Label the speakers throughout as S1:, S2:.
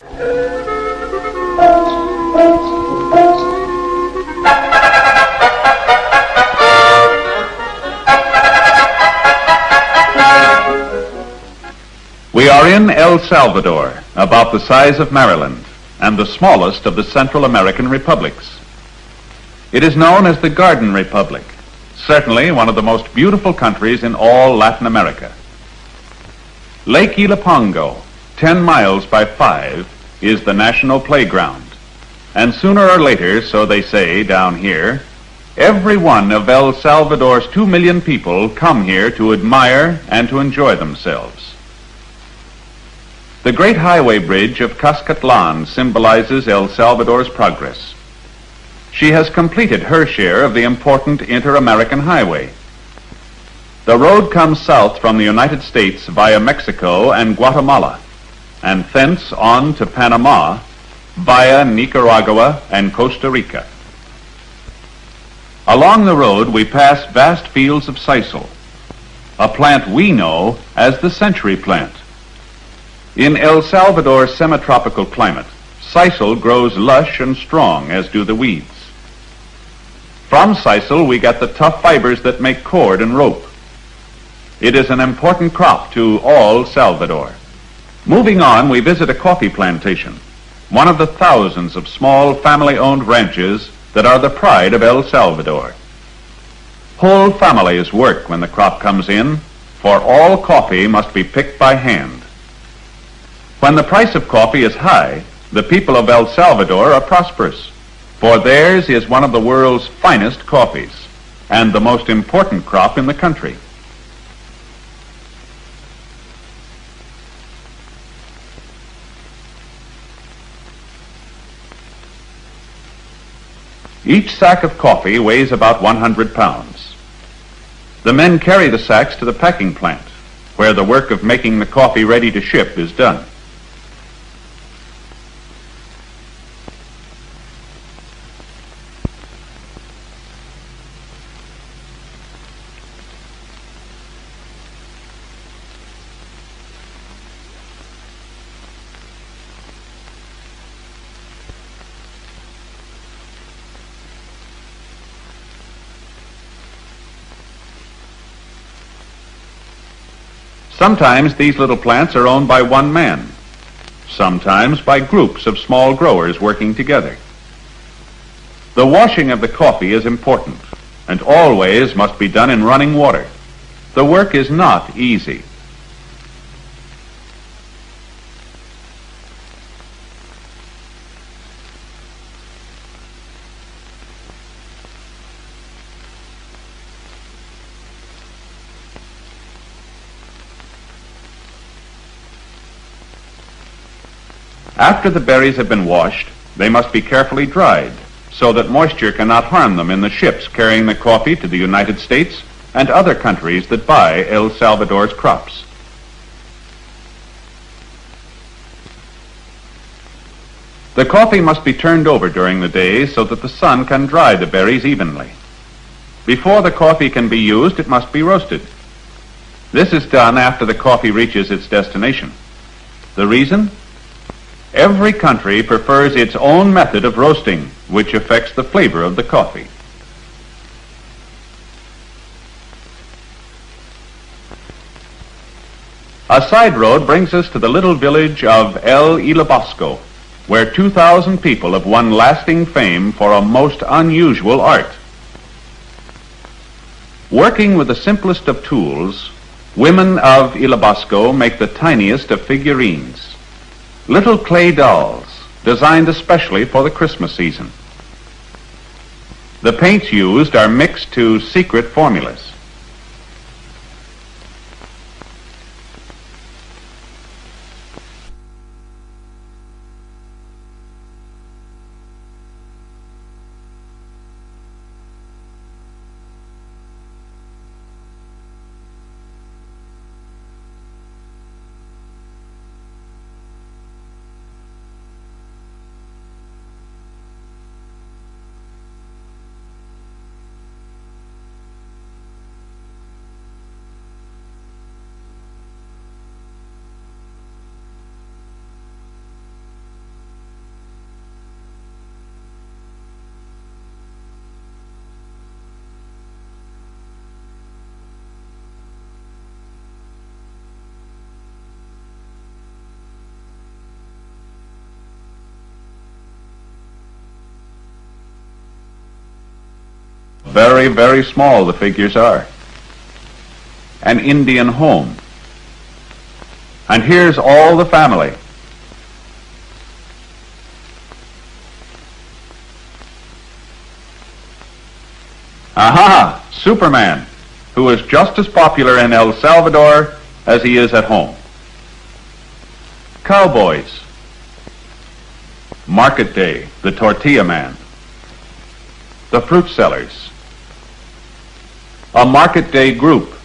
S1: We are in El Salvador, about the size of Maryland, and the smallest of the Central American republics. It is known as the Garden Republic, certainly one of the most beautiful countries in all Latin America. Lake Ilapongo, 10 miles by 5, is the national playground, and sooner or later, so they say down here, every one of El Salvador's 2 million people come here to admire and to enjoy themselves. The great highway bridge of Cascatlan symbolizes El Salvador's progress. She has completed her share of the important Inter-American Highway. The road comes south from the United States via Mexico and Guatemala, and thence on to Panama via Nicaragua and Costa Rica. Along the road we pass vast fields of sisal, a plant we know as the century plant. In El Salvador's semi-tropical climate, sisal grows lush and strong, as do the weeds. From sisal we get the tough fibers that make cord and rope. It is an important crop to all Salvador. Moving on, we visit a coffee plantation, one of the thousands of small family-owned ranches that are the pride of El Salvador. Whole families work when the crop comes in, for all coffee must be picked by hand. When the price of coffee is high, the people of El Salvador are prosperous, for theirs is one of the world's finest coffees and the most important crop in the country. Each sack of coffee weighs about 100 pounds. The men carry the sacks to the packing plant, where the work of making the coffee ready to ship is done. Sometimes these little plants are owned by one man, sometimes by groups of small growers working together. The washing of the coffee is important and always must be done in running water. The work is not easy. After the berries have been washed, they must be carefully dried so that moisture cannot harm them in the ships carrying the coffee to the United States and other countries that buy El Salvador's crops. The coffee must be turned over during the day so that the sun can dry the berries evenly. Before the coffee can be used, it must be roasted. This is done after the coffee reaches its destination. The reason? Every country prefers its own method of roasting, which affects the flavor of the coffee. A side road brings us to the little village of El Ilabosco, where 2,000 people have won lasting fame for a most unusual art. Working with the simplest of tools, women of Ilabosco make the tiniest of figurines. Little clay dolls, designed especially for the Christmas season. The paints used are mixed to secret formulas. Very, very small the figures are. An Indian home. And here's all the family. Aha! Superman, who is just as popular in El Salvador as he is at home. Cowboys. Market Day, the tortilla man. The fruit sellers. A market day group.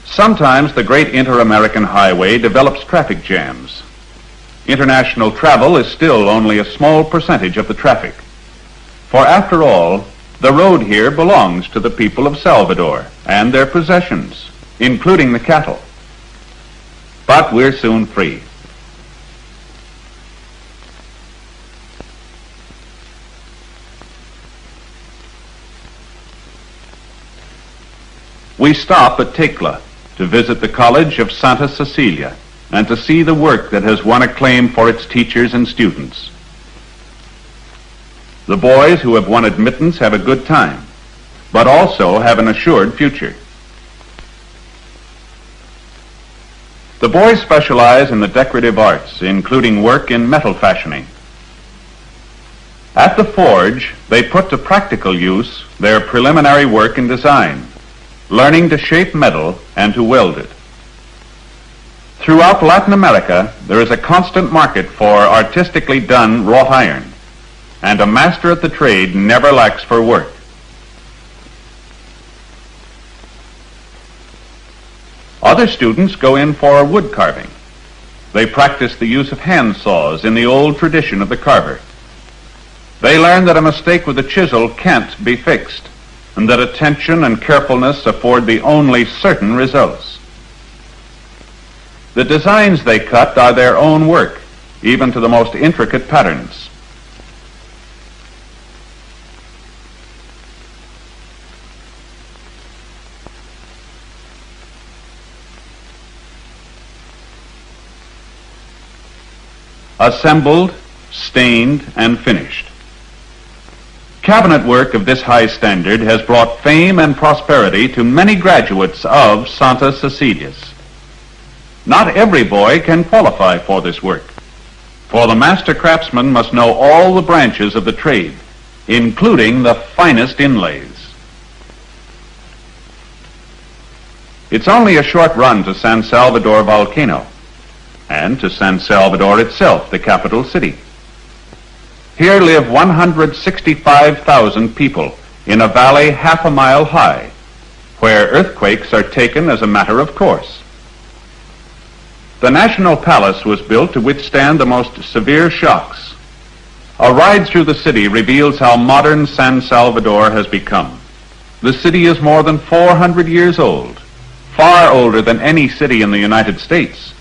S1: Sometimes the great inter-American highway develops traffic jams. International travel is still only a small percentage of the traffic. For after all, the road here belongs to the people of Salvador and their possessions, including the cattle. But we're soon free. We stop at Tecla to visit the College of Santa Cecilia and to see the work that has won acclaim for its teachers and students. The boys who have won admittance have a good time, but also have an assured future. The boys specialize in the decorative arts, including work in metal fashioning. At the forge, they put to practical use their preliminary work in design, learning to shape metal and to weld it. Throughout Latin America, there is a constant market for artistically done wrought iron, and a master at the trade never lacks for work. Other students go in for wood carving. They practice the use of hand saws in the old tradition of the carver. They learn that a mistake with a chisel can't be fixed, and that attention and carefulness afford the only certain results. The designs they cut are their own work, even to the most intricate patterns. Assembled, stained, and finished. Cabinet work of this high standard has brought fame and prosperity to many graduates of Santa Cecilia's. Not every boy can qualify for this work, for the master craftsman must know all the branches of the trade, including the finest inlays. It's only a short run to San Salvador volcano, and to San Salvador itself, the capital city. Here live 165,000 people in a valley half a mile high, where earthquakes are taken as a matter of course. The National Palace was built to withstand the most severe shocks. A ride through the city reveals how modern San Salvador has become. The city is more than 400 years old, far older than any city in the United States.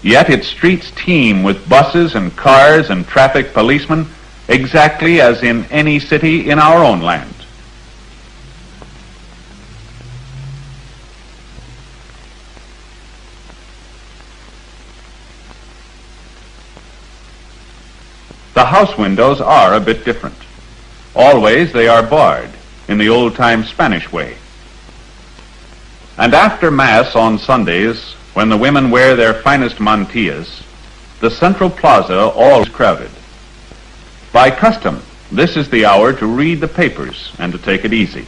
S1: Yet its streets teem with buses and cars and traffic policemen, exactly as in any city in our own land. The house windows are a bit different. Always they are barred in the old-time Spanish way. And after Mass on Sundays, when the women wear their finest mantillas, the central plaza always crowded. By custom, this is the hour to read the papers and to take it easy.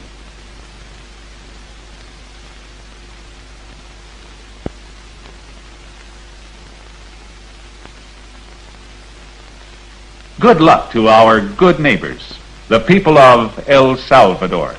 S1: Good luck to our good neighbors, the people of El Salvador.